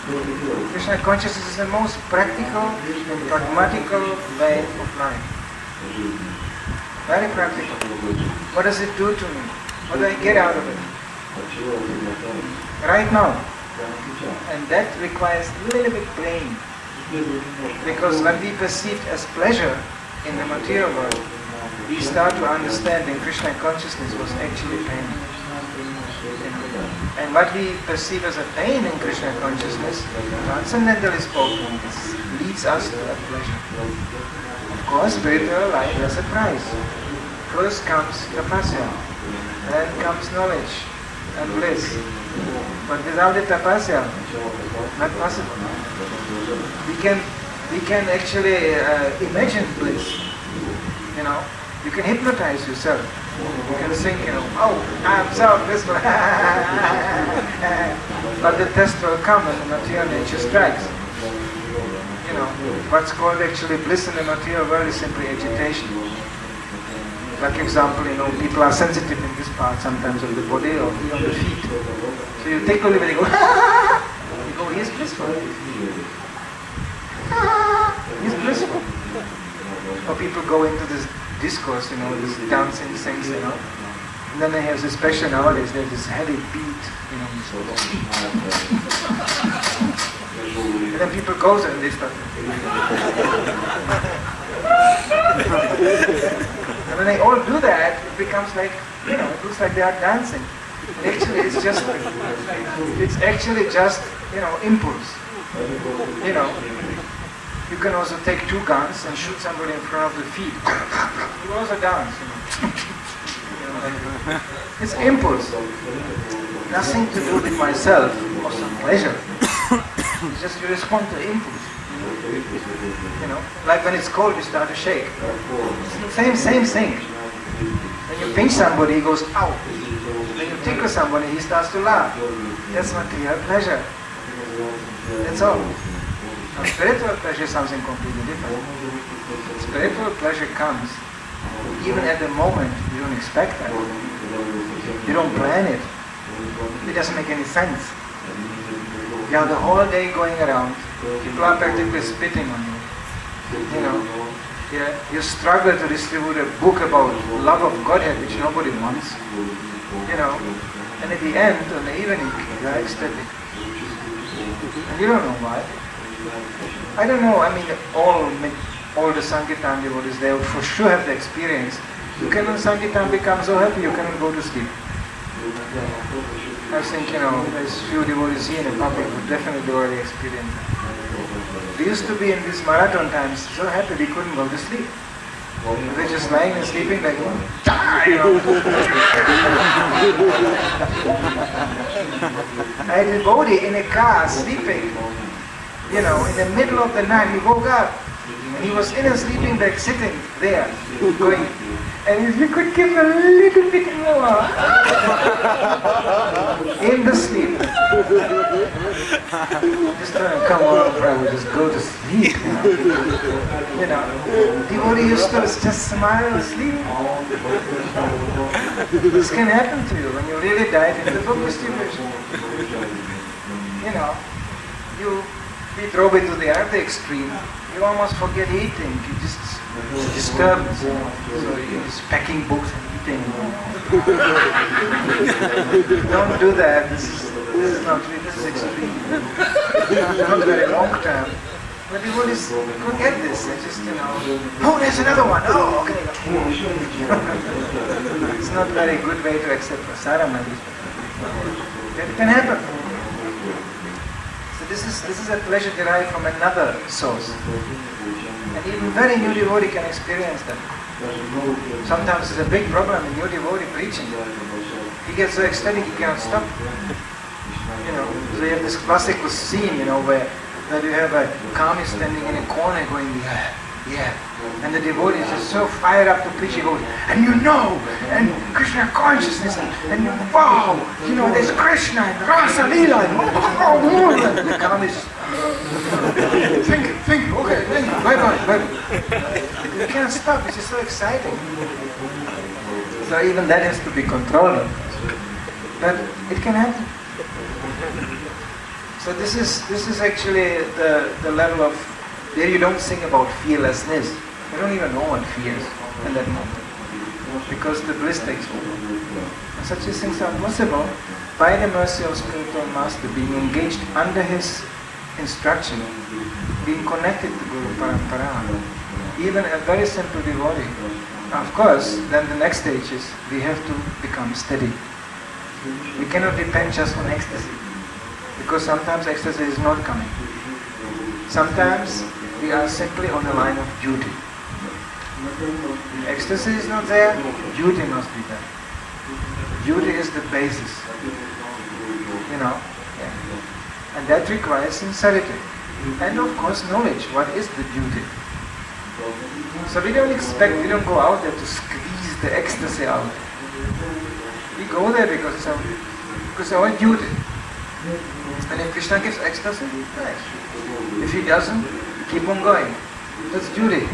Krishna consciousness is the most practical and pragmatical way of life. Very practical. What does it do to me? What do I get out of it? Right now. And that requires a little bit brain. Because what we perceived as pleasure in the material world, we start to understand in Krishna consciousness was actually pain. And what we perceive as a pain in Krishna consciousness, transcendentally spoken, leads us to that pleasure. Of course, spiritual life has a price. First comes tapasya, then comes knowledge and bliss. But without the tapasya, not possible. We can actually imagine bliss. You know, you can hypnotize yourself. You can think, oh, I'm so blissful. But the test will come when the material nature strikes. What's called actually bliss in the material world is simply agitation. Like example, people are sensitive in this part sometimes of the body or on the feet. So you tickle them and you go, you go, he's blissful. He's blissful. Or people go into this discourse, this dancing things, and then they have this special nowadays, there's this heavy beat, and then people go there and they start. And when they all do that, it becomes like, it looks like they are dancing. And actually, it's actually just, impulse. You can also take two guns and shoot somebody in front of the feet. You also dance, It's impulse. Nothing to do with myself or some pleasure. It's just you respond to impulse. Like when it's cold, you start to shake. It's the same thing. When you pinch somebody, he goes, ow. When you tickle somebody, he starts to laugh. That's material pleasure. That's all. Now, spiritual pleasure is something completely different. Spiritual pleasure comes even at the moment you don't expect that. You don't plan it. It doesn't make any sense. You have the whole day going around. People are practically spitting on you. You struggle to distribute a book about love of Godhead, which nobody wants. And at the end, on the evening, you are ecstatic. And you don't know why. I don't know, all the Sankirtan devotees, they will for sure have the experience. You can, when Sankirtan becomes so happy, you cannot go to sleep. I think, there's few devotees here in the public who definitely already experienced that. We used to be in these marathon times so happy we couldn't go to sleep. We were just lying and sleeping like, I had a devotee in a car sleeping. In the middle of the night, he woke up and he was in a sleeping bag sitting there, going, and if you could give a little bit more in the sleep. Just come on, Prabhu, just go to sleep. Devotee used to just smile and sleep. This can happen to you when you really dive into book distribution. You drove it to the other extreme. You almost forget eating. You just disturb. So you're just packing books and eating. Don't do that. This is not really. This is extreme. Not very long term. But devotees forget this. They just oh, there's another one. Oh, okay. It's not a very good way to accept prasadam. It can happen. This is a pleasure derived from another source. And even very new devotee can experience that. Sometimes it's a big problem in new devotee preaching. He gets so ecstatic he cannot stop. So you have this classical scene, where you have a kami standing in a corner going, yeah. And the devotee is just so fired up to preach, he goes, and and Krishna consciousness, and wow, there's Krishna and Rasa Leela, and the kami is think, okay, bye. You can't stop, it's just so exciting. So even that has to be controlled. But it can happen. So this is actually the level of where you don't think about fearlessness. You don't even know what fear is in that moment, because the bliss takes over. And such things are possible by the mercy of spiritual master, being engaged under his instruction, being connected to Guru Parampara, even a very simple devotee. Of course, then the next stage is we have to become steady. We cannot depend just on ecstasy, because sometimes ecstasy is not coming. Sometimes we are simply on the line of duty. Ecstasy is not there, duty must be there. Duty is the basis, you know. Yeah. And that requires sincerity. And of course knowledge, what is the duty. So we don't go out there to squeeze the ecstasy out. We go there because it's our duty. And if Krishna gives ecstasy, nice. If he doesn't, keep on going. That's duty.